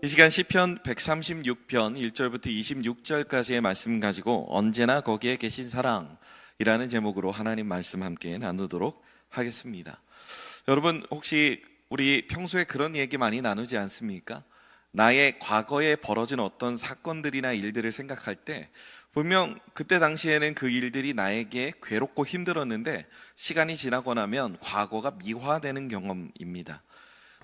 이 시간 시편 136편 1절부터 26절까지의 말씀 가지고 언제나 거기에 계신 사랑이라는 제목으로 하나님 말씀 함께 나누도록 하겠습니다. 여러분, 혹시 우리 평소에 그런 얘기 많이 나누지 않습니까? 나의 과거에 벌어진 어떤 사건들이나 일들을 생각할 때 분명 그때 당시에는 그 일들이 나에게 괴롭고 힘들었는데 시간이 지나고 나면 과거가 미화되는 경험입니다.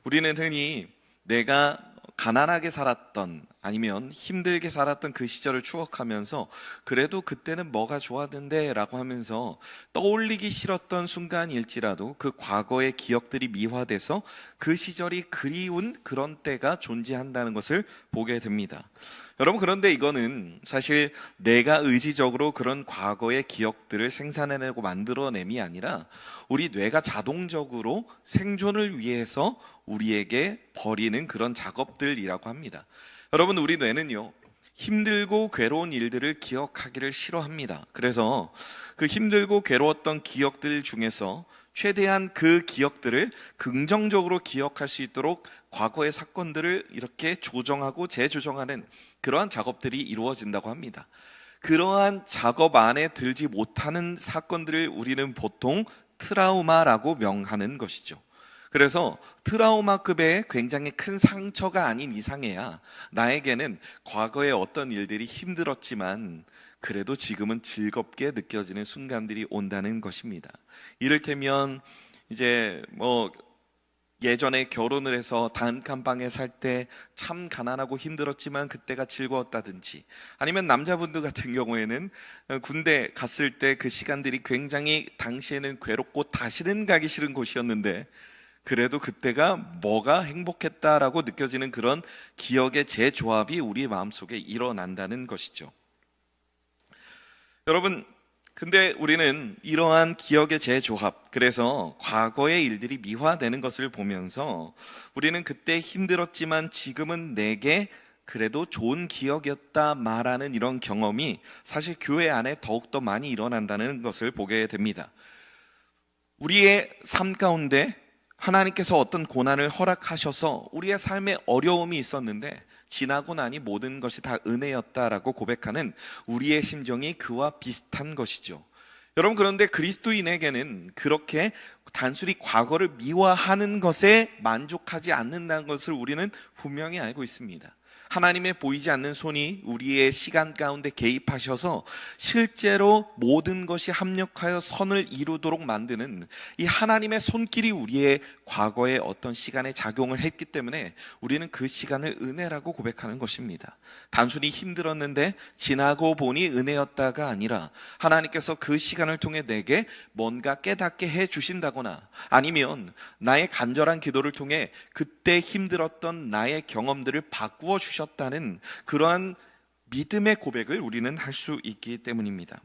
우리는 흔히 내가 가난하게 살았던 아니면 힘들게 살았던 그 시절을 추억하면서 그래도 그때는 뭐가 좋았는데 라고 하면서 떠올리기 싫었던 순간일지라도 그 과거의 기억들이 미화돼서 그 시절이 그리운 그런 때가 존재한다는 것을 보게 됩니다. 여러분, 그런데 이거는 사실 내가 의지적으로 그런 과거의 기억들을 생산해내고 만들어냄이 아니라 우리 뇌가 자동적으로 생존을 위해서 우리에게 벌이는 그런 작업들이라고 합니다. 여러분, 우리 뇌는요, 힘들고 괴로운 일들을 기억하기를 싫어합니다. 그래서 그 힘들고 괴로웠던 기억들 중에서 최대한 그 기억들을 긍정적으로 기억할 수 있도록 과거의 사건들을 이렇게 조정하고 재조정하는 그러한 작업들이 이루어진다고 합니다. 그러한 작업 안에 들지 못하는 사건들을 우리는 보통 트라우마라고 명하는 것이죠. 그래서 트라우마급의 굉장히 큰 상처가 아닌 이상해야 나에게는 과거의 어떤 일들이 힘들었지만 그래도 지금은 즐겁게 느껴지는 순간들이 온다는 것입니다. 이를테면 이제 예전에 결혼을 해서 단칸방에 살 때 참 가난하고 힘들었지만 그때가 즐거웠다든지, 아니면 남자분들 같은 경우에는 군대 갔을 때 그 시간들이 굉장히 당시에는 괴롭고 다시는 가기 싫은 곳이었는데 그래도 그때가 뭐가 행복했다라고 느껴지는 그런 기억의 재조합이 우리 마음속에 일어난다는 것이죠. 여러분, 근데 우리는 이러한 기억의 재조합, 그래서 과거의 일들이 미화되는 것을 보면서 우리는 그때 힘들었지만 지금은 내게 그래도 좋은 기억이었다 말하는 이런 경험이 사실 교회 안에 더욱더 많이 일어난다는 것을 보게 됩니다. 우리의 삶 가운데 하나님께서 어떤 고난을 허락하셔서 우리의 삶에 어려움이 있었는데 지나고 나니 모든 것이 다 은혜였다라고 고백하는 우리의 심정이 그와 비슷한 것이죠. 여러분, 그런데 그리스도인에게는 그렇게 단순히 과거를 미화하는 것에 만족하지 않는다는 것을 우리는 분명히 알고 있습니다. 하나님의 보이지 않는 손이 우리의 시간 가운데 개입하셔서 실제로 모든 것이 합력하여 선을 이루도록 만드는 이 하나님의 손길이 우리의 과거의 어떤 시간에 작용을 했기 때문에 우리는 그 시간을 은혜라고 고백하는 것입니다. 단순히 힘들었는데 지나고 보니 은혜였다가 아니라 하나님께서 그 시간을 통해 내게 뭔가 깨닫게 해 주신다거나 아니면 나의 간절한 기도를 통해 그때 힘들었던 나의 경험들을 바꾸어 주셨다는 그러한 믿음의 고백을 우리는 할 수 있기 때문입니다.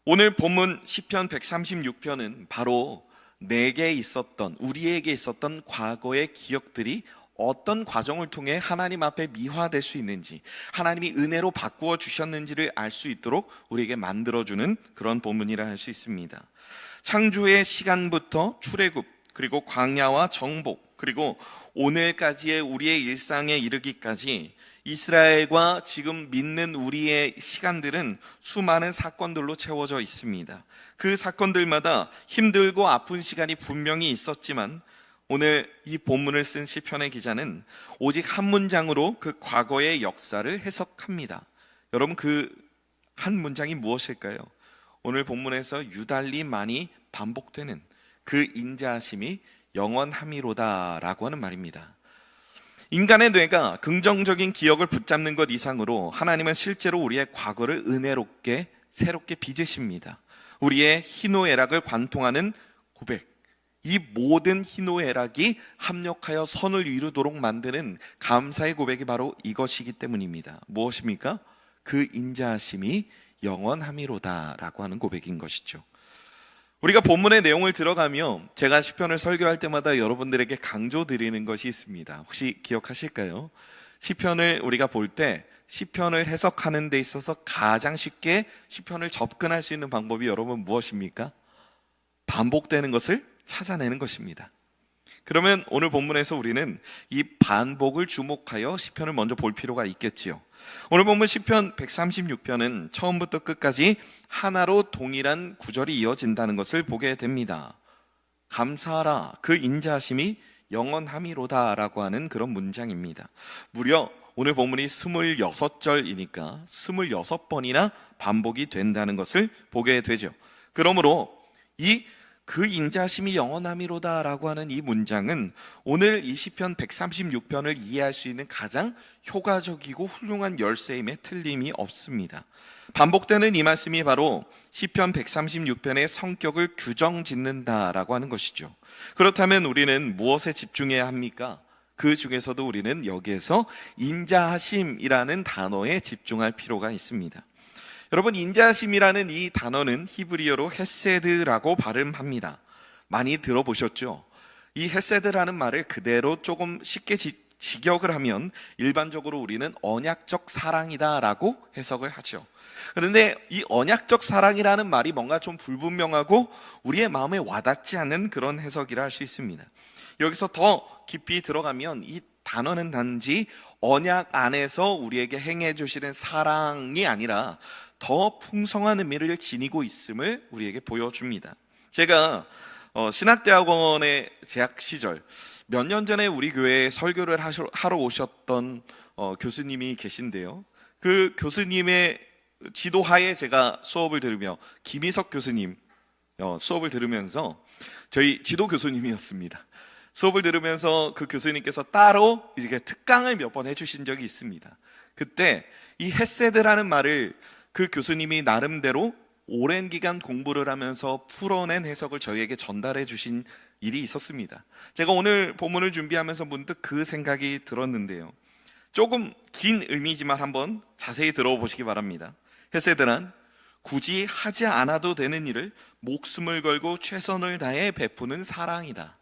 오늘 본문 시편 136편은 바로 내게 있었던, 우리에게 있었던 과거의 기억들이 어떤 과정을 통해 하나님 앞에 미화될 수 있는지, 하나님이 은혜로 바꾸어 주셨는지를 알 수 있도록 우리에게 만들어주는 그런 본문이라 할 수 있습니다. 창조의 시간부터 출애굽, 그리고 광야와 정복, 그리고 오늘까지의 우리의 일상에 이르기까지 이스라엘과 지금 믿는 우리의 시간들은 수많은 사건들로 채워져 있습니다. 그 사건들마다 힘들고 아픈 시간이 분명히 있었지만 오늘 이 본문을 쓴 시편의 기자는 오직 한 문장으로 그 과거의 역사를 해석합니다. 여러분, 그 한 문장이 무엇일까요? 오늘 본문에서 유달리 많이 반복되는 그 인자하심이 영원함이로다라고 하는 말입니다. 인간의 뇌가 긍정적인 기억을 붙잡는 것 이상으로 하나님은 실제로 우리의 과거를 은혜롭게 새롭게 빚으십니다. 우리의 희노애락을 관통하는 고백, 이 모든 희노애락이 합력하여 선을 이루도록 만드는 감사의 고백이 바로 이것이기 때문입니다. 무엇입니까? 그 인자하심이 영원함이로다라고 하는 고백인 것이죠. 우리가 본문의 내용을 들어가며 제가 시편을 설교할 때마다 여러분들에게 강조드리는 것이 있습니다. 혹시 기억하실까요? 시편을 우리가 볼 때 시편을 해석하는 데 있어서 가장 쉽게 시편을 접근할 수 있는 방법이 여러분 무엇입니까? 반복되는 것을 찾아내는 것입니다. 그러면 오늘 본문에서 우리는 이 반복을 주목하여 시편을 먼저 볼 필요가 있겠지요. 오늘 본문 시편 136편은 처음부터 끝까지 하나로 동일한 구절이 이어진다는 것을 보게 됩니다. 감사하라, 그 인자하심이 영원함이로다 라고 하는 그런 문장입니다. 무려 오늘 본문이 26절이니까 26번이나 반복이 된다는 것을 보게 되죠. 그러므로 그 인자심이 영원함이로다 라고 하는 이 문장은 오늘 이 시편 136편을 이해할 수 있는 가장 효과적이고 훌륭한 열쇠임에 틀림이 없습니다. 반복되는 이 말씀이 바로 시편 136편의 성격을 규정짓는다 라고 하는 것이죠. 그렇다면 우리는 무엇에 집중해야 합니까? 그 중에서도 우리는 여기에서 인자하심이라는 단어에 집중할 필요가 있습니다. 여러분, 인자하심이라는 이 단어는 히브리어로 헤세드라고 발음합니다. 많이 들어보셨죠? 이 헤세드라는 말을 그대로 조금 쉽게 직역을 하면 일반적으로 우리는 언약적 사랑이다라고 해석을 하죠. 그런데 이 언약적 사랑이라는 말이 뭔가 좀 불분명하고 우리의 마음에 와닿지 않는 그런 해석이라 할 수 있습니다. 여기서 더 깊이 들어가면 이 단어는 단지 언약 안에서 우리에게 행해 주시는 사랑이 아니라 더 풍성한 의미를 지니고 있음을 우리에게 보여줍니다. 제가 신학대학원의 재학 시절 몇 년 전에 우리 교회에 설교를 하러 오셨던 교수님이 계신데요. 그 교수님의 지도하에 제가 수업을 들으며 김희석 교수님 수업을 들으면서 저희 지도 교수님이었습니다. 수업을 들으면서 그 교수님께서 따로 이렇게 특강을 몇 번 해주신 적이 있습니다. 그때 이 헤세드라는 말을 그 교수님이 나름대로 오랜 기간 공부를 하면서 풀어낸 해석을 저희에게 전달해 주신 일이 있었습니다. 제가 오늘 본문을 준비하면서 문득 그 생각이 들었는데요. 조금 긴 의미지만 한번 자세히 들어보시기 바랍니다. 헤세드란 굳이 하지 않아도 되는 일을 목숨을 걸고 최선을 다해 베푸는 사랑이다.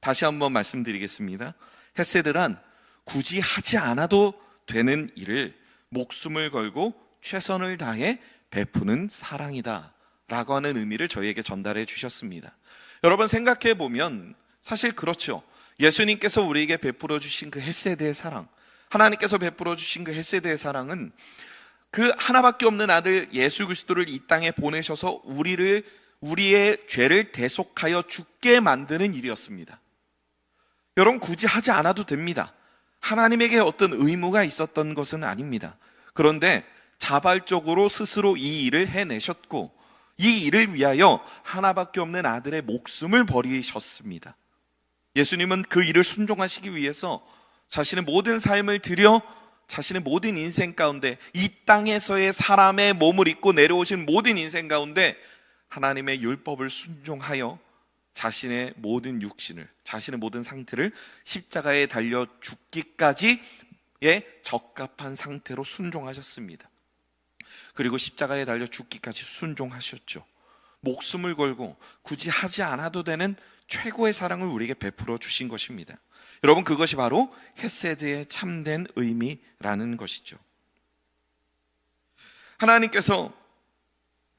다시 한번 말씀드리겠습니다. 헤세드란 굳이 하지 않아도 되는 일을 목숨을 걸고 최선을 다해 베푸는 사랑이다 라고 하는 의미를 저희에게 전달해 주셨습니다. 여러분, 생각해 보면 사실 그렇죠. 예수님께서 우리에게 베풀어 주신 그 헤세드의 사랑, 하나님께서 베풀어 주신 그 헤세드의 사랑은 그 하나밖에 없는 아들 예수 그리스도를 이 땅에 보내셔서 우리의 죄를 대속하여 죽게 만드는 일이었습니다. 여러분, 굳이 하지 않아도 됩니다. 하나님에게 어떤 의무가 있었던 것은 아닙니다. 그런데 자발적으로 스스로 이 일을 해내셨고 이 일을 위하여 하나밖에 없는 아들의 목숨을 버리셨습니다. 예수님은 그 일을 순종하시기 위해서 자신의 모든 삶을 들여 자신의 모든 인생 가운데 이 땅에서의 사람의 몸을 입고 내려오신 모든 인생 가운데 하나님의 율법을 순종하여 자신의 모든 육신을, 자신의 모든 상태를 십자가에 달려 죽기까지의 적합한 상태로 순종하셨습니다. 그리고 십자가에 달려 죽기까지 순종하셨죠. 목숨을 걸고 굳이 하지 않아도 되는 최고의 사랑을 우리에게 베풀어 주신 것입니다. 여러분, 그것이 바로 헤세드의 참된 의미라는 것이죠. 하나님께서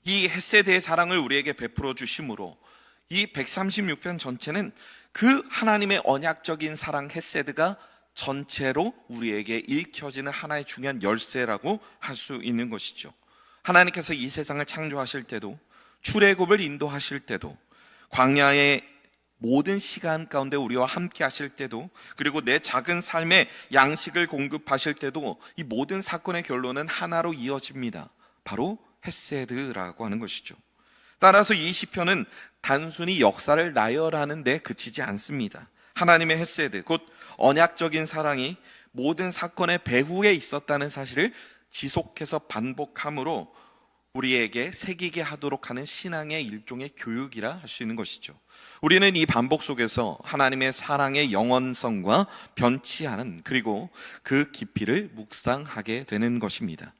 이 헤세드의 사랑을 우리에게 베풀어 주심으로 이 136편 전체는 그 하나님의 언약적인 사랑 헤세드가 전체로 우리에게 읽혀지는 하나의 중요한 열쇠라고 할 수 있는 것이죠. 하나님께서 이 세상을 창조하실 때도, 출애굽을 인도하실 때도, 광야의 모든 시간 가운데 우리와 함께 하실 때도, 그리고 내 작은 삶에 양식을 공급하실 때도 이 모든 사건의 결론은 하나로 이어집니다. 바로 헤세드라고 하는 것이죠. 따라서 이 시편은 단순히 역사를 나열하는 데 그치지 않습니다. 하나님의 헤세드, 곧 언약적인 사랑이 모든 사건의 배후에 있었다는 사실을 지속해서 반복함으로 우리에게 새기게 하도록 하는 신앙의 일종의 교육이라 할 수 있는 것이죠. 우리는 이 반복 속에서 하나님의 사랑의 영원성과 변치 않은, 그리고 그 깊이를 묵상하게 되는 것입니다.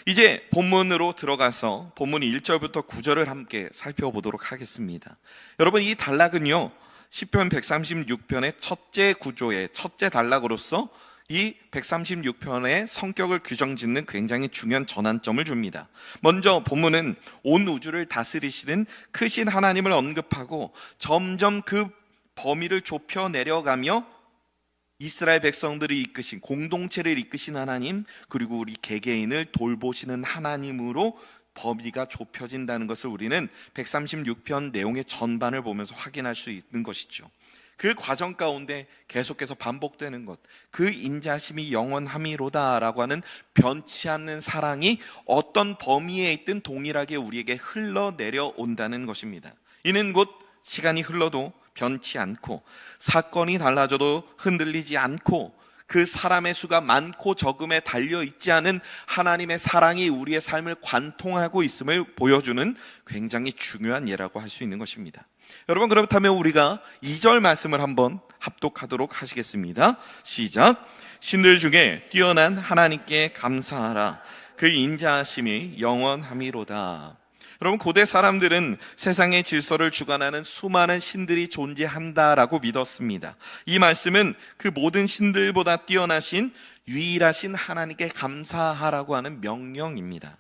이제 본문으로 들어가서 본문 1절부터 9절을 함께 살펴보도록 하겠습니다. 여러분, 이 단락은요, 시편 136편의 첫째 구조의 첫째 단락으로서 이 136편의 성격을 규정짓는 굉장히 중요한 전환점을 줍니다. 먼저 본문은 온 우주를 다스리시는 크신 하나님을 언급하고 점점 그 범위를 좁혀 내려가며 이스라엘 백성들이 이끄신, 공동체를 이끄신 하나님, 그리고 우리 개개인을 돌보시는 하나님으로 범위가 좁혀진다는 것을 우리는 136편 내용의 전반을 보면서 확인할 수 있는 것이죠. 그 과정 가운데 계속해서 반복되는 것, 그 인자심이 영원함이로다라고 하는 변치 않는 사랑이 어떤 범위에 있든 동일하게 우리에게 흘러내려온다는 것입니다. 이는 곧 시간이 흘러도 변치 않고, 사건이 달라져도 흔들리지 않고, 그 사람의 수가 많고 적음에 달려있지 않은 하나님의 사랑이 우리의 삶을 관통하고 있음을 보여주는 굉장히 중요한 예라고 할 수 있는 것입니다. 여러분, 그렇다면 우리가 2절 말씀을 한번 합독하도록 하시겠습니다. 시작. 신들 중에 뛰어난 하나님께 감사하라. 그 인자하심이 영원함이로다. 여러분, 고대 사람들은 세상의 질서를 주관하는 수많은 신들이 존재한다라고 믿었습니다. 이 말씀은 그 모든 신들보다 뛰어나신 유일하신 하나님께 감사하라고 하는 명령입니다.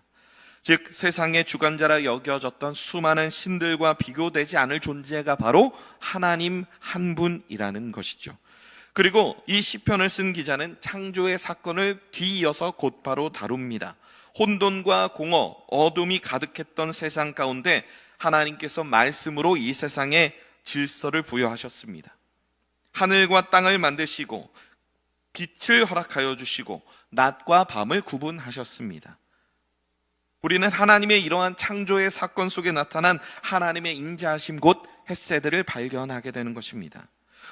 즉, 세상의 주관자라 여겨졌던 수많은 신들과 비교되지 않을 존재가 바로 하나님 한 분이라는 것이죠. 그리고 이 시편을 쓴 기자는 창조의 사건을 뒤이어서 곧바로 다룹니다. 혼돈과 공허, 어둠이 가득했던 세상 가운데 하나님께서 말씀으로 이 세상에 질서를 부여하셨습니다. 하늘과 땅을 만드시고 빛을 허락하여 주시고 낮과 밤을 구분하셨습니다. 우리는 하나님의 이러한 창조의 사건 속에 나타난 하나님의 인자하심 곧 헷세들을 발견하게 되는 것입니다.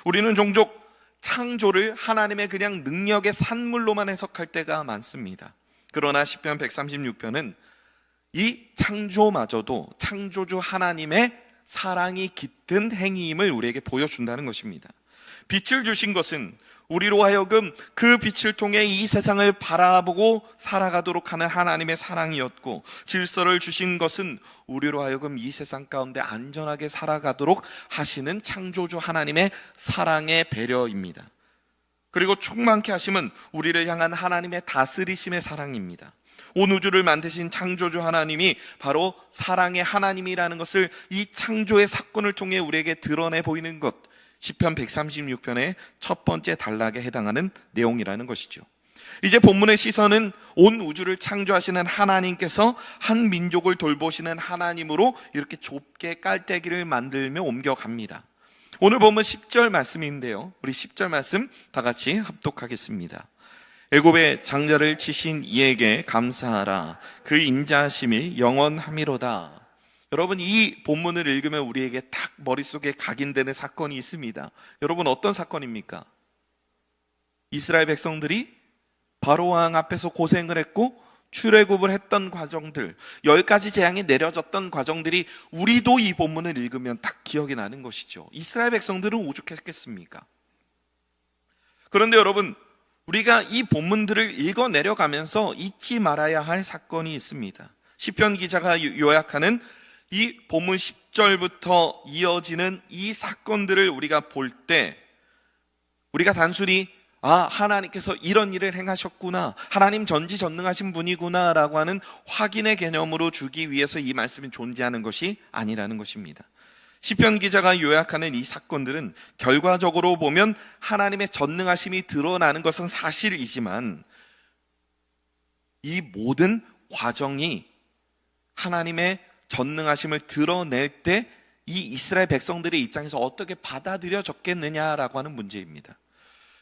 우리는 종종 창조를 하나님의 그냥 능력의 산물로만 해석할 때가 많습니다. 그러나 시편 136편은 이 창조마저도 창조주 하나님의 사랑이 깃든 행위임을 우리에게 보여준다는 것입니다. 빛을 주신 것은 우리로 하여금 그 빛을 통해 이 세상을 바라보고 살아가도록 하는 하나님의 사랑이었고, 질서를 주신 것은 우리로 하여금 이 세상 가운데 안전하게 살아가도록 하시는 창조주 하나님의 사랑의 배려입니다. 그리고 충만케 하심은 우리를 향한 하나님의 다스리심의 사랑입니다. 온 우주를 만드신 창조주 하나님이 바로 사랑의 하나님이라는 것을 이 창조의 사건을 통해 우리에게 드러내 보이는 것, 시편 136편의 첫 번째 단락에 해당하는 내용이라는 것이죠. 이제 본문의 시선은 온 우주를 창조하시는 하나님께서 한 민족을 돌보시는 하나님으로 이렇게 좁게 깔때기를 만들며 옮겨갑니다. 오늘 보면 10절 말씀인데요, 우리 10절 말씀 다 같이 합독하겠습니다. 애굽의 장자를 치신 이에게 감사하라. 그 인자하심이 영원함이로다. 여러분, 이 본문을 읽으면 우리에게 딱 머릿속에 각인되는 사건이 있습니다. 여러분, 어떤 사건입니까? 이스라엘 백성들이 바로왕 앞에서 고생을 했고 출애굽을 했던 과정들, 10가지 재앙이 내려졌던 과정들이 우리도 이 본문을 읽으면 딱 기억이 나는 것이죠. 이스라엘 백성들은 오죽했겠습니까? 그런데 여러분, 우리가 이 본문들을 읽어 내려가면서 잊지 말아야 할 사건이 있습니다. 시편 기자가 요약하는 이 본문 10절부터 이어지는 이 사건들을 우리가 볼 때 우리가 단순히 하나님께서 이런 일을 행하셨구나, 하나님 전지전능하신 분이구나 라고 하는 확인의 개념으로 주기 위해서 이 말씀이 존재하는 것이 아니라는 것입니다. 시편 기자가 요약하는 이 사건들은 결과적으로 보면 하나님의 전능하심이 드러나는 것은 사실이지만 이 모든 과정이 하나님의 전능하심을 드러낼 때 이 이스라엘 백성들의 입장에서 어떻게 받아들여졌겠느냐라고 하는 문제입니다.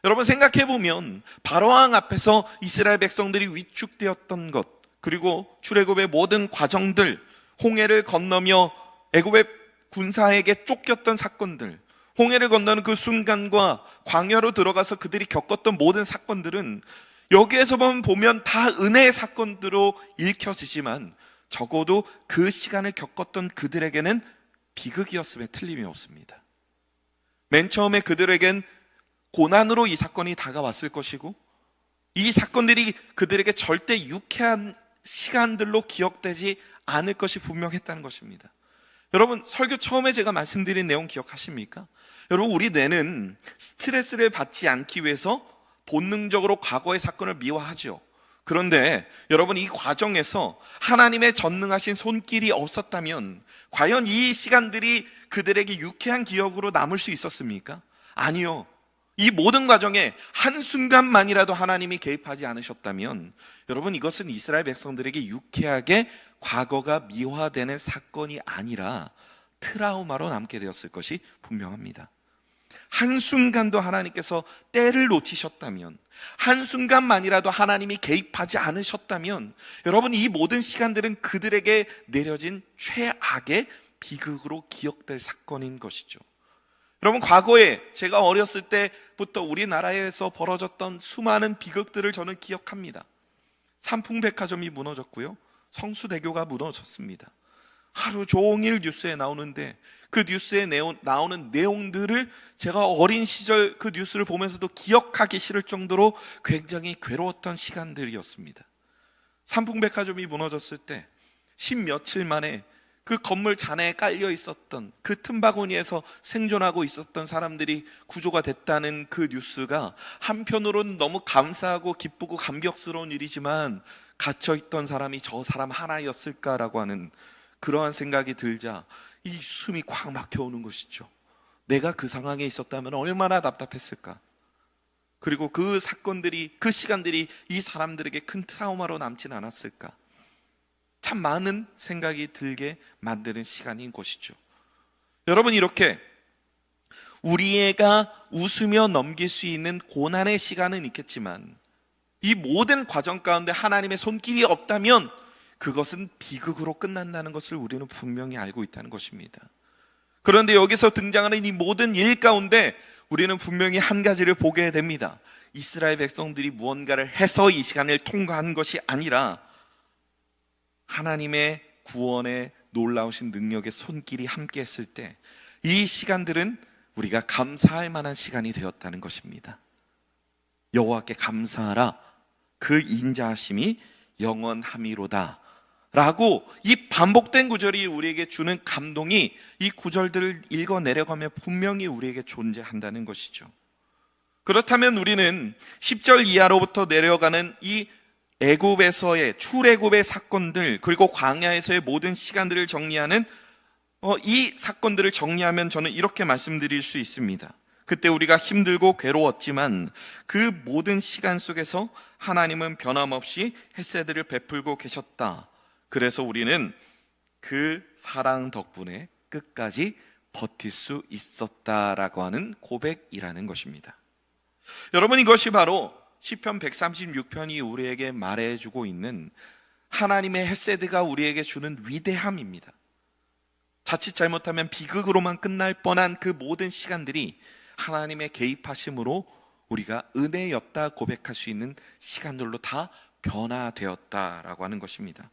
여러분, 생각해보면 바로왕 앞에서 이스라엘 백성들이 위축되었던 것, 그리고 출애굽의 모든 과정들, 홍해를 건너며 애굽의 군사에게 쫓겼던 사건들, 홍해를 건너는 그 순간과 광야로 들어가서 그들이 겪었던 모든 사건들은 여기에서만 보면 다 은혜의 사건으로 읽혀지지만 적어도 그 시간을 겪었던 그들에게는 비극이었음에 틀림이 없습니다. 맨 처음에 그들에겐 고난으로 이 사건이 다가왔을 것이고, 이 사건들이 그들에게 절대 유쾌한 시간들로 기억되지 않을 것이 분명했다는 것입니다. 여러분, 설교 처음에 제가 말씀드린 내용 기억하십니까? 여러분, 우리 뇌는 스트레스를 받지 않기 위해서 본능적으로 과거의 사건을 미화하죠. 그런데 여러분, 이 과정에서 하나님의 전능하신 손길이 없었다면 과연 이 시간들이 그들에게 유쾌한 기억으로 남을 수 있었습니까? 아니요. 이 모든 과정에 한순간만이라도 하나님이 개입하지 않으셨다면 여러분, 이것은 이스라엘 백성들에게 유쾌하게 과거가 미화되는 사건이 아니라 트라우마로 남게 되었을 것이 분명합니다. 한순간도 하나님께서 때를 놓치셨다면, 한순간만이라도 하나님이 개입하지 않으셨다면 여러분, 이 모든 시간들은 그들에게 내려진 최악의 비극으로 기억될 사건인 것이죠. 여러분, 과거에 제가 어렸을 때부터 우리나라에서 벌어졌던 수많은 비극들을 저는 기억합니다. 삼풍백화점이 무너졌고요, 성수대교가 무너졌습니다. 하루 종일 뉴스에 나오는데 그 뉴스에 나오는 내용들을 제가 어린 시절 그 뉴스를 보면서도 기억하기 싫을 정도로 굉장히 괴로웠던 시간들이었습니다. 삼풍백화점이 무너졌을 때 10며칠 만에 그 건물 잔해에 깔려 있었던 그 틈바구니에서 생존하고 있었던 사람들이 구조가 됐다는 그 뉴스가 한편으로는 너무 감사하고 기쁘고 감격스러운 일이지만, 갇혀있던 사람이 저 사람 하나였을까라고 하는 그러한 생각이 들자 이 숨이 콱 막혀오는 것이죠. 내가 그 상황에 있었다면 얼마나 답답했을까. 그리고 그 사건들이, 그 시간들이 이 사람들에게 큰 트라우마로 남진 않았을까. 참 많은 생각이 들게 만드는 시간인 것이죠. 여러분, 이렇게 우리가 웃으며 넘길 수 있는 고난의 시간은 있겠지만 이 모든 과정 가운데 하나님의 손길이 없다면 그것은 비극으로 끝난다는 것을 우리는 분명히 알고 있다는 것입니다. 그런데 여기서 등장하는 이 모든 일 가운데 우리는 분명히 한 가지를 보게 됩니다. 이스라엘 백성들이 무언가를 해서 이 시간을 통과한 것이 아니라 하나님의 구원의 놀라우신 능력의 손길이 함께 했을 때 이 시간들은 우리가 감사할 만한 시간이 되었다는 것입니다. 여호와께 감사하라, 그 인자하심이 영원함이로다 라고 이 반복된 구절이 우리에게 주는 감동이 이 구절들을 읽어 내려가며 분명히 우리에게 존재한다는 것이죠. 그렇다면 우리는 10절 이하로부터 내려가는 이 애굽에서의 출애굽의 사건들, 그리고 광야에서의 모든 시간들을 정리하는 이 사건들을 정리하면 저는 이렇게 말씀드릴 수 있습니다. 그때 우리가 힘들고 괴로웠지만 그 모든 시간 속에서 하나님은 변함없이 헷세들을 베풀고 계셨다. 그래서 우리는 그 사랑 덕분에 끝까지 버틸 수 있었다라고 하는 고백이라는 것입니다. 여러분, 이것이 바로 시편 136편이 우리에게 말해주고 있는 하나님의 헷세드가 우리에게 주는 위대함입니다. 자칫 잘못하면 비극으로만 끝날 뻔한 그 모든 시간들이 하나님의 개입하심으로 우리가 은혜였다 고백할 수 있는 시간들로 다 변화되었다라고 하는 것입니다.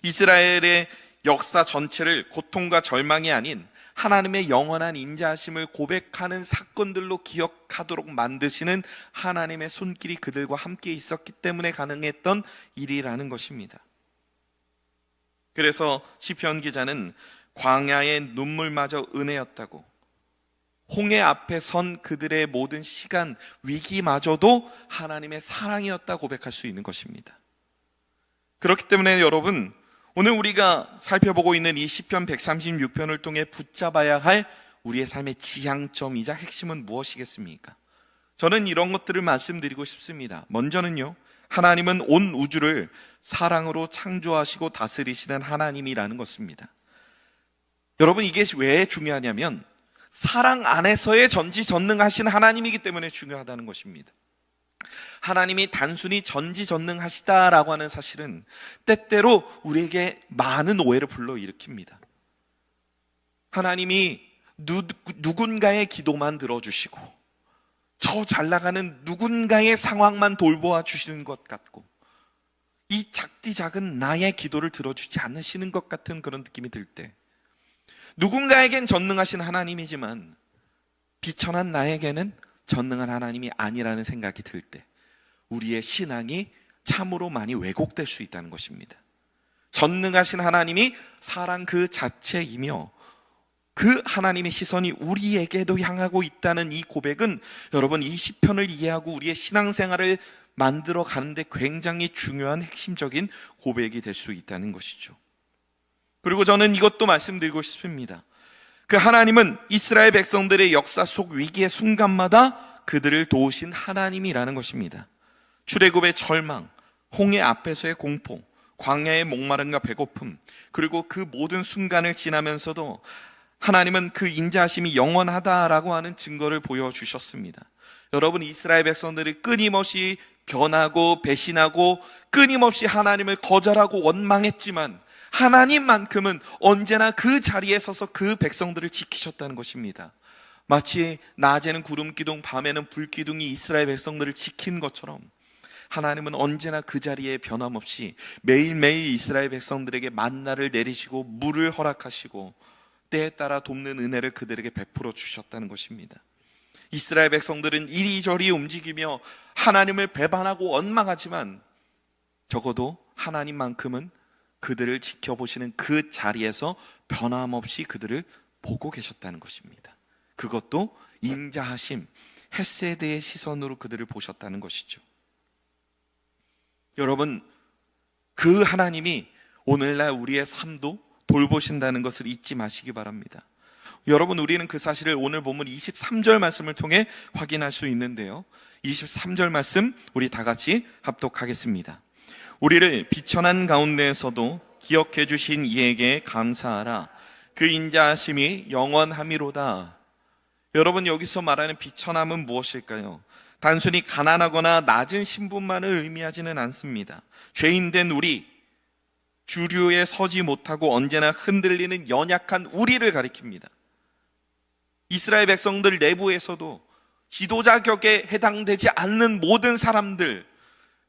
이스라엘의 역사 전체를 고통과 절망이 아닌 하나님의 영원한 인자하심을 고백하는 사건들로 기억하도록 만드시는 하나님의 손길이 그들과 함께 있었기 때문에 가능했던 일이라는 것입니다. 그래서 시편 기자는 광야의 눈물마저 은혜였다고, 홍해 앞에 선 그들의 모든 시간, 위기마저도 하나님의 사랑이었다 고백할 수 있는 것입니다. 그렇기 때문에 여러분, 오늘 우리가 살펴보고 있는 이 시편 136편을 통해 붙잡아야 할 우리의 삶의 지향점이자 핵심은 무엇이겠습니까? 저는 이런 것들을 말씀드리고 싶습니다. 먼저는요, 하나님은 온 우주를 사랑으로 창조하시고 다스리시는 하나님이라는 것입니다. 여러분, 이게 왜 중요하냐면 사랑 안에서의 전지전능하신 하나님이기 때문에 중요하다는 것입니다. 하나님이 단순히 전지전능하시다라고 하는 사실은 때때로 우리에게 많은 오해를 불러일으킵니다. 하나님이 누군가의 기도만 들어주시고 저 잘나가는 누군가의 상황만 돌보아 주시는 것 같고 이 작디 작은 나의 기도를 들어주지 않으시는 것 같은 그런 느낌이 들 때, 누군가에겐 전능하신 하나님이지만 비천한 나에게는 전능한 하나님이 아니라는 생각이 들 때 우리의 신앙이 참으로 많이 왜곡될 수 있다는 것입니다. 전능하신 하나님이 사랑 그 자체이며 그 하나님의 시선이 우리에게도 향하고 있다는 이 고백은 여러분, 이 시편을 이해하고 우리의 신앙생활을 만들어 가는데 굉장히 중요한 핵심적인 고백이 될 수 있다는 것이죠. 그리고 저는 이것도 말씀드리고 싶습니다. 그 하나님은 이스라엘 백성들의 역사 속 위기의 순간마다 그들을 도우신 하나님이라는 것입니다. 출애굽의 절망, 홍해 앞에서의 공포, 광야의 목마름과 배고픔, 그리고 그 모든 순간을 지나면서도 하나님은 그 인자하심이 영원하다라고 하는 증거를 보여주셨습니다. 여러분, 이스라엘 백성들이 끊임없이 변하고 배신하고 끊임없이 하나님을 거절하고 원망했지만 하나님만큼은 언제나 그 자리에 서서 그 백성들을 지키셨다는 것입니다. 마치 낮에는 구름 기둥, 밤에는 불 기둥이 이스라엘 백성들을 지킨 것처럼 하나님은 언제나 그 자리에 변함없이 매일매일 이스라엘 백성들에게 만나를 내리시고 물을 허락하시고 때에 따라 돕는 은혜를 그들에게 베풀어 주셨다는 것입니다. 이스라엘 백성들은 이리저리 움직이며 하나님을 배반하고 원망하지만 적어도 하나님만큼은 그들을 지켜보시는 그 자리에서 변함없이 그들을 보고 계셨다는 것입니다. 그것도 인자하심, 헤세드의 시선으로 그들을 보셨다는 것이죠. 여러분, 그 하나님이 오늘날 우리의 삶도 돌보신다는 것을 잊지 마시기 바랍니다. 여러분, 우리는 그 사실을 오늘 본문 23절 말씀을 통해 확인할 수 있는데요, 23절 말씀 우리 다 같이 합독하겠습니다. 우리를 비천한 가운데에서도 기억해 주신 이에게 감사하라. 그 인자하심이 영원함이로다. 여러분, 여기서 말하는 비천함은 무엇일까요? 단순히 가난하거나 낮은 신분만을 의미하지는 않습니다. 죄인된 우리, 주류에 서지 못하고 언제나 흔들리는 연약한 우리를 가리킵니다. 이스라엘 백성들 내부에서도 지도자 격에 해당되지 않는 모든 사람들,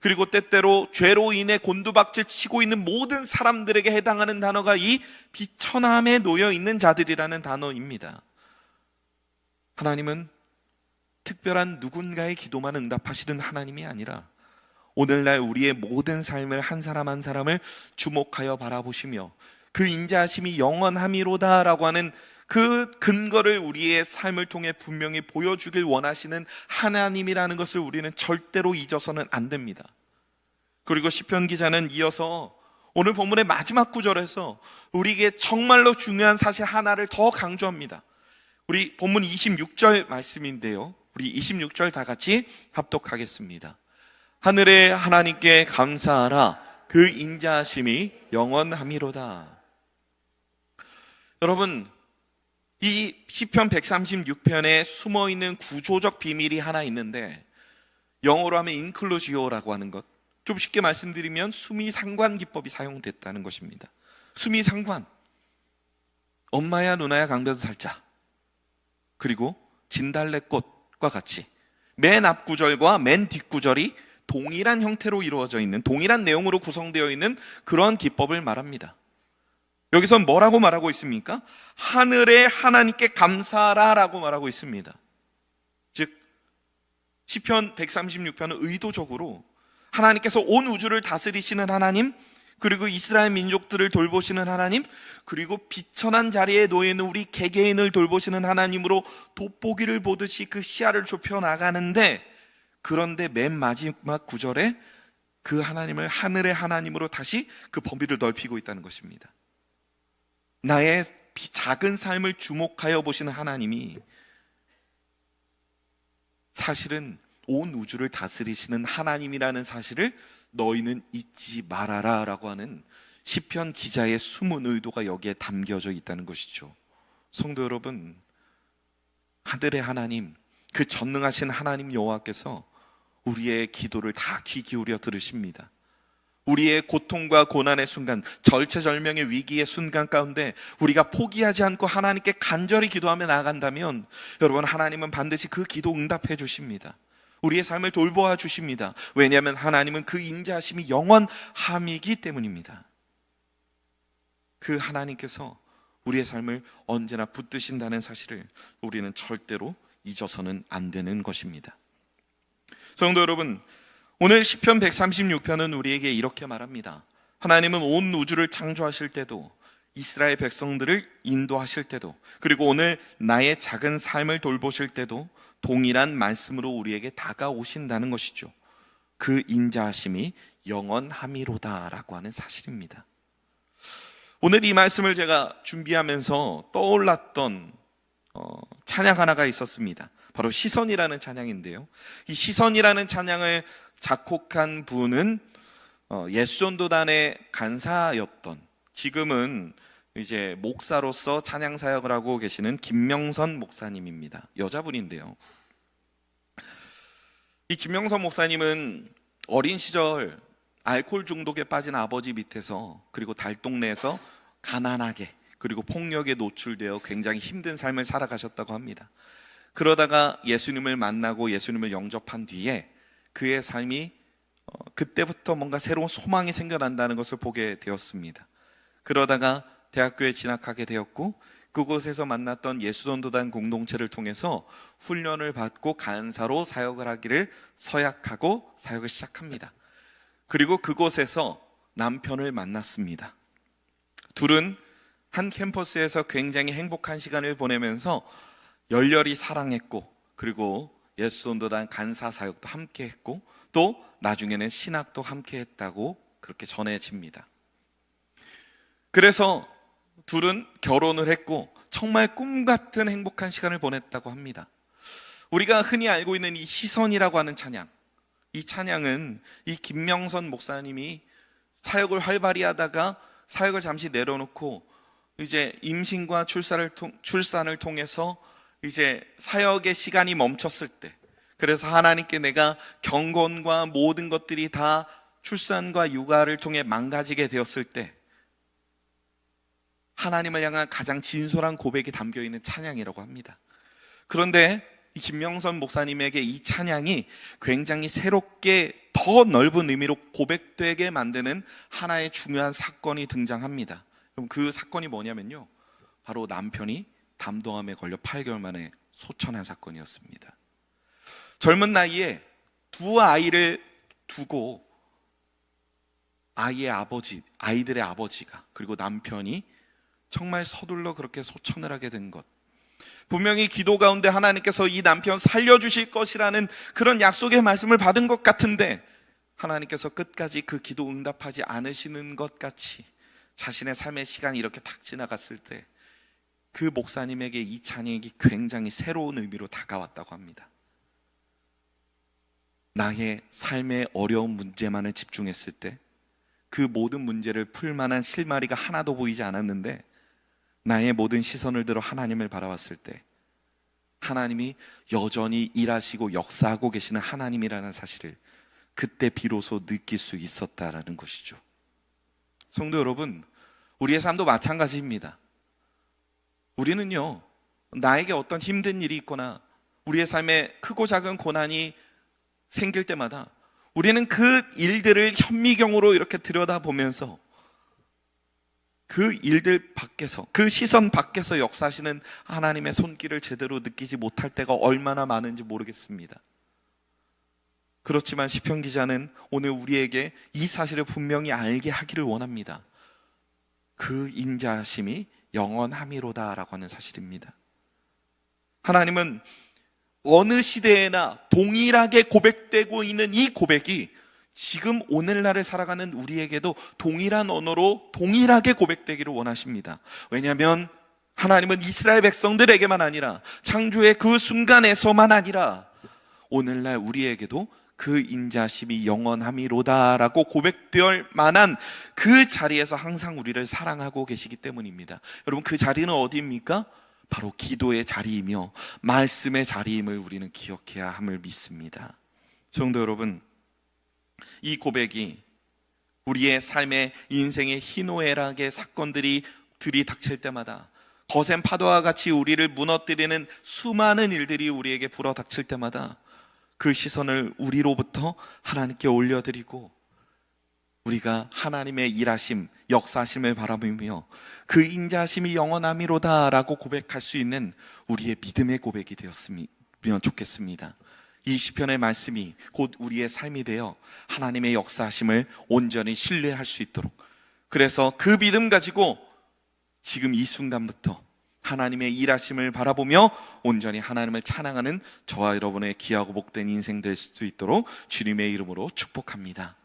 그리고 때때로 죄로 인해 곤두박질 치고 있는 모든 사람들에게 해당하는 단어가 이 비천함에 놓여 있는 자들이라는 단어입니다. 하나님은 특별한 누군가의 기도만 응답하시는 하나님이 아니라 오늘날 우리의 모든 삶을 한 사람 한 사람을 주목하여 바라보시며 그 인자하심이 영원함이로다라고 하는 그 근거를 우리의 삶을 통해 분명히 보여주길 원하시는 하나님이라는 것을 우리는 절대로 잊어서는 안 됩니다. 그리고 시편 기자는 이어서 오늘 본문의 마지막 구절에서 우리에게 정말로 중요한 사실 하나를 더 강조합니다. 우리 본문 26절 말씀인데요, 우리 26절 다 같이 합독하겠습니다. 하늘의 하나님께 감사하라. 그 인자하심이 영원함이로다. 여러분, 이 시편 136편에 숨어있는 구조적 비밀이 하나 있는데, 영어로 하면 인클루지오라고 하는 것, 좀 쉽게 말씀드리면 수미상관 기법이 사용됐다는 것입니다. 수미상관, 엄마야 누나야 강변 살자, 그리고 진달래꽃과 같이 맨 앞 구절과 맨 뒷 구절이 동일한 형태로 이루어져 있는, 동일한 내용으로 구성되어 있는 그런 기법을 말합니다. 여기서 뭐라고 말하고 있습니까? 하늘의 하나님께 감사하라 라고 말하고 있습니다. 즉 시편 136편은 의도적으로 하나님께서 온 우주를 다스리시는 하나님, 그리고 이스라엘 민족들을 돌보시는 하나님, 그리고 비천한 자리에 놓여 있는 우리 개개인을 돌보시는 하나님으로 돋보기를 보듯이 그 시야를 좁혀 나가는데, 그런데 맨 마지막 구절에 그 하나님을 하늘의 하나님으로 다시 그 범위를 넓히고 있다는 것입니다. 나의 작은 삶을 주목하여 보시는 하나님이 사실은 온 우주를 다스리시는 하나님이라는 사실을 너희는 잊지 말아라 라고 하는 시편 기자의 숨은 의도가 여기에 담겨져 있다는 것이죠. 성도 여러분, 하늘의 하나님, 그 전능하신 하나님 여호와께서 우리의 기도를 다 귀 기울여 들으십니다. 우리의 고통과 고난의 순간, 절체절명의 위기의 순간 가운데 우리가 포기하지 않고 하나님께 간절히 기도하며 나아간다면 여러분, 하나님은 반드시 그 기도 응답해 주십니다. 우리의 삶을 돌보아 주십니다. 왜냐하면 하나님은 그 인자하심이 영원함이기 때문입니다. 그 하나님께서 우리의 삶을 언제나 붙드신다는 사실을 우리는 절대로 잊어서는 안 되는 것입니다. 성도 여러분, 오늘 시편 136편은 우리에게 이렇게 말합니다. 하나님은 온 우주를 창조하실 때도, 이스라엘 백성들을 인도하실 때도, 그리고 오늘 나의 작은 삶을 돌보실 때도 동일한 말씀으로 우리에게 다가오신다는 것이죠. 그 인자하심이 영원함이로다라고 하는 사실입니다. 오늘 이 말씀을 제가 준비하면서 떠올랐던 찬양 하나가 있었습니다. 바로 시선이라는 찬양인데요. 이 시선이라는 찬양을 작곡한 분은 예수전도단의 간사였던, 지금은 이제 목사로서 찬양 사역을 하고 계시는 김명선 목사님입니다. 여자분인데요. 이 김명선 목사님은 어린 시절 알코올 중독에 빠진 아버지 밑에서, 그리고 달동네에서 가난하게, 그리고 폭력에 노출되어 굉장히 힘든 삶을 살아가셨다고 합니다. 그러다가 예수님을 만나고 예수님을 영접한 뒤에 그의 삶이 그때부터 뭔가 새로운 소망이 생겨난다는 것을 보게 되었습니다. 그러다가 대학교에 진학하게 되었고, 그곳에서 만났던 예수전도단 공동체를 통해서 훈련을 받고 간사로 사역을 하기를 서약하고 사역을 시작합니다. 그리고 그곳에서 남편을 만났습니다. 둘은 한 캠퍼스에서 굉장히 행복한 시간을 보내면서 열렬히 사랑했고, 그리고 예수전도단 간사 사역도 함께 했고, 또 나중에는 신학도 함께 했다고 그렇게 전해집니다. 그래서 둘은 결혼을 했고 정말 꿈같은 행복한 시간을 보냈다고 합니다. 우리가 흔히 알고 있는 이 시선이라고 하는 찬양, 이 찬양은 이 김명선 목사님이 사역을 활발히 하다가 사역을 잠시 내려놓고 이제 임신과 출산을 통해서 이제 사역의 시간이 멈췄을 때, 그래서 하나님께 내가 경건과 모든 것들이 다 출산과 육아를 통해 망가지게 되었을 때 하나님을 향한 가장 진솔한 고백이 담겨있는 찬양이라고 합니다. 그런데 이 김명선 목사님에게 이 찬양이 굉장히 새롭게 더 넓은 의미로 고백되게 만드는 하나의 중요한 사건이 등장합니다. 그럼 그 사건이 뭐냐면요, 바로 남편이 담동암에 걸려 8개월 만에 소천한 사건이었습니다. 젊은 나이에 두 아이를 두고 아이들의 아버지가, 그리고 남편이 정말 서둘러 그렇게 소천을 하게 된 것, 분명히 기도 가운데 하나님께서 이 남편 살려주실 것이라는 그런 약속의 말씀을 받은 것 같은데 하나님께서 끝까지 그 기도 응답하지 않으시는 것 같이 자신의 삶의 시간이 이렇게 탁 지나갔을 때 그 목사님에게 이 찬양이 굉장히 새로운 의미로 다가왔다고 합니다. 나의 삶의 어려운 문제만을 집중했을 때 그 모든 문제를 풀 만한 실마리가 하나도 보이지 않았는데, 나의 모든 시선을 들어 하나님을 바라봤을 때 하나님이 여전히 일하시고 역사하고 계시는 하나님이라는 사실을 그때 비로소 느낄 수 있었다라는 것이죠. 성도 여러분, 우리의 삶도 마찬가지입니다. 우리는요, 나에게 어떤 힘든 일이 있거나 우리의 삶에 크고 작은 고난이 생길 때마다 우리는 그 일들을 현미경으로 이렇게 들여다보면서 그 일들 밖에서, 그 시선 밖에서 역사하시는 하나님의 손길을 제대로 느끼지 못할 때가 얼마나 많은지 모르겠습니다. 그렇지만 시편 기자는 오늘 우리에게 이 사실을 분명히 알게 하기를 원합니다. 그 인자하심이 영원함이로다라고 하는 사실입니다. 하나님은 어느 시대에나 동일하게 고백되고 있는 이 고백이 지금 오늘날을 살아가는 우리에게도 동일한 언어로 동일하게 고백되기를 원하십니다. 왜냐하면 하나님은 이스라엘 백성들에게만 아니라 창조의 그 순간에서만 아니라 오늘날 우리에게도 그 인자심이 영원함이로다라고 고백될 만한 그 자리에서 항상 우리를 사랑하고 계시기 때문입니다. 여러분, 그 자리는 어디입니까? 바로 기도의 자리이며 말씀의 자리임을 우리는 기억해야 함을 믿습니다. 성도 여러분, 이 고백이 우리의 삶의 인생의 희노애락의 사건들이 들이닥칠 때마다, 거센 파도와 같이 우리를 무너뜨리는 수많은 일들이 우리에게 불어닥칠 때마다 그 시선을 우리로부터 하나님께 올려드리고 우리가 하나님의 일하심, 역사하심을 바라보며 그 인자하심이 영원함이로다라고 고백할 수 있는 우리의 믿음의 고백이 되었으면 좋겠습니다. 이 시편의 말씀이 곧 우리의 삶이 되어 하나님의 역사하심을 온전히 신뢰할 수 있도록, 그래서 그 믿음 가지고 지금 이 순간부터 하나님의 일하심을 바라보며 온전히 하나님을 찬양하는 저와 여러분의 귀하고 복된 인생 될 수 있도록 주님의 이름으로 축복합니다.